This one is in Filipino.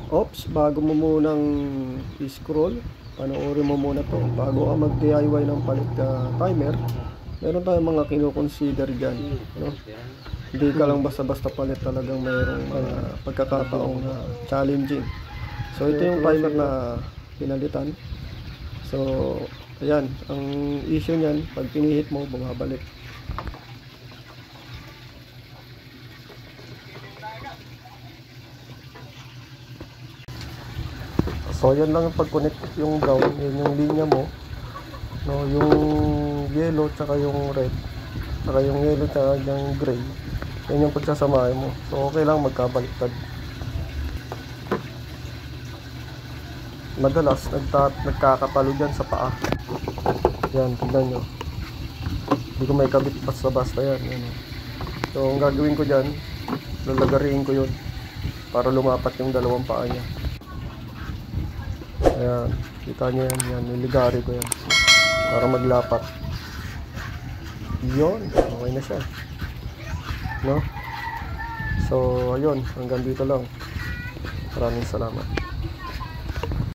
Ops, bago mo munang i-scroll, panoorin mo muna to bago ka mag-DIY ng palit timer. Meron tayong mga kino-consider dyan, no? Hindi ka lang basta-basta palit, talagang mayroong mga pagkakataong challenging. So ito yung timer na pinalitan. So ayan, ang issue niyan, pag pinihit mo, bumabalik. So yan lang yung pag-connect yung brown, yun yung linya mo, no, yung yellow tsaka yung red, tsaka yung yellow tsaka yung gray, yan yung pagsasamahin mo. So okay lang magkabaliktad. Madalas nagkakatalo dyan sa paa. Yan, tignan nyo, hindi ko may kabit basta-basta yan, yan. So ang gagawin ko dyan, lalagariin ko yun para lumapat yung dalawang paa niya. Ayan, kita nyo yan, yan, niligari ko yan para maglapat. Yun, okay na siya, no? So ayun, hanggang dito lang. Maraming salamat.